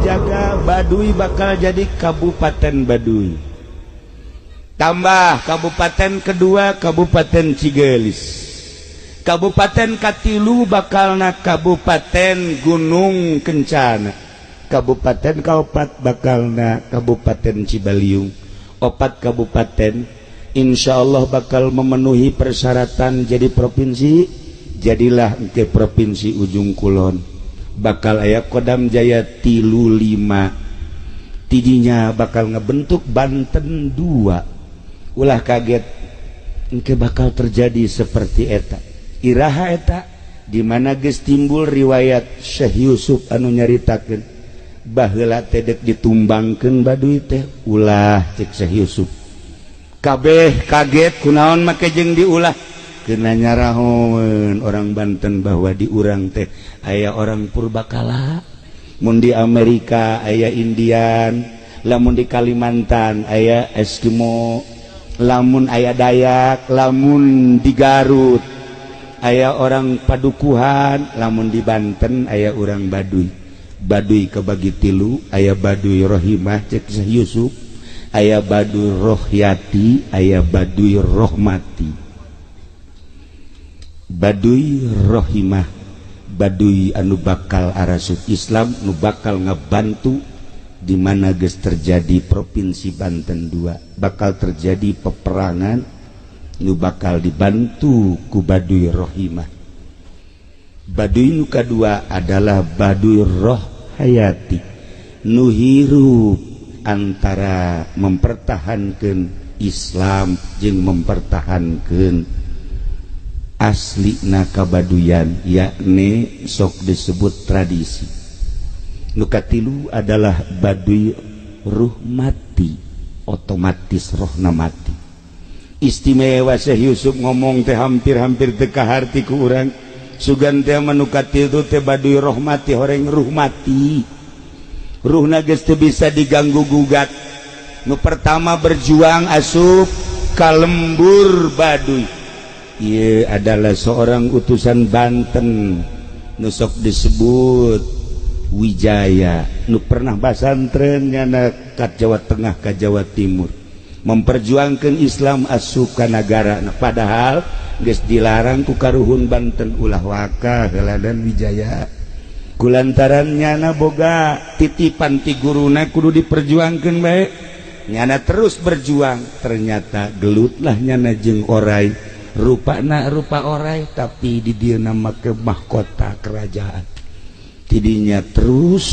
jaga Baduy bakal jadi Kabupaten Baduy. Tambah kabupaten kedua Kabupaten Cigelis. Kabupaten katilu bakalna Kabupaten Gunung Kencana. Kabupaten kaopat bakalna Kabupaten Cibaliung. 4 kabupaten insyaallah bakal memenuhi persyaratan jadi provinsi. Jadilah ke provinsi Ujung Kulon. Bakal aya Kodam Jaya 35. Tidinya bakal ngebentuk Banten 2. Ulah kaget engke bakal terjadi seperti eta. Iraha eta di mana geus timbul riwayat Syekh Yusuf anu nyaritakeun baheula teh deuk ditumbangkeun Baduy teh. Ulah cek Syekh Yusuf. Kabeh kaget kunaon make jeung diulah. Keuna nyarahoeun orang Banten bahwa di urang teh aya orang purbakala. Mun di Amerika aya Indian, lamun di Kalimantan aya Eskimo, lamun aya Dayak, lamun di Garut aya orang Padukuhan, lamun di Banten aya orang Baduy. Baduy kebagi 3, aya Baduy Rohimah cek Syekh Yusuf, aya Baduy Rohyati, aya Baduy Rohmati. Baduy Rohimah, Baduy anu bakal arasut Islam, nu bakal ngebantu di mana geus terjadi provinsi Banten 2, bakal terjadi peperangan nu bakal dibantu ku Baduy Rohimah. Baduy nu kadua adalah Baduy Rohayati, nu hirup antara mempertahankeun Islam jeung mempertahankeun aslina kabaduyan, yakni sok disebut tradisi. Nu katilu adalah Baduy Ruhmati, otomatis rohna mati. Istimewa Syekh Yusuf ngomong teh hampir-hampir teu kaharti ku urang. Sugan teh manu katilu teh Baduy Rohmati horeng ruh mati. Ruhna geus teu bisa diganggu gugat. Nu pertama berjuang asup ka lembur Baduy. Ieu adalah seorang utusan Banten nu sok disebut Wijaya, nu pernah basantren nyana ka Jawa Tengah ka Jawa Timur, memperjuangkan Islam asup ka nagara. Nah, padahal geus dilarang ku karuhun Banten ulah waka heuladan Wijaya. Kulantaran nyana boga titipan ti guruna kudu diperjuangkeun bae. Nyana terus berjuang, ternyata gelutlah nyana jeung oray. Rupana rupa oray tapi di dieu nama ke mahkota kerajaan. Tidinya terus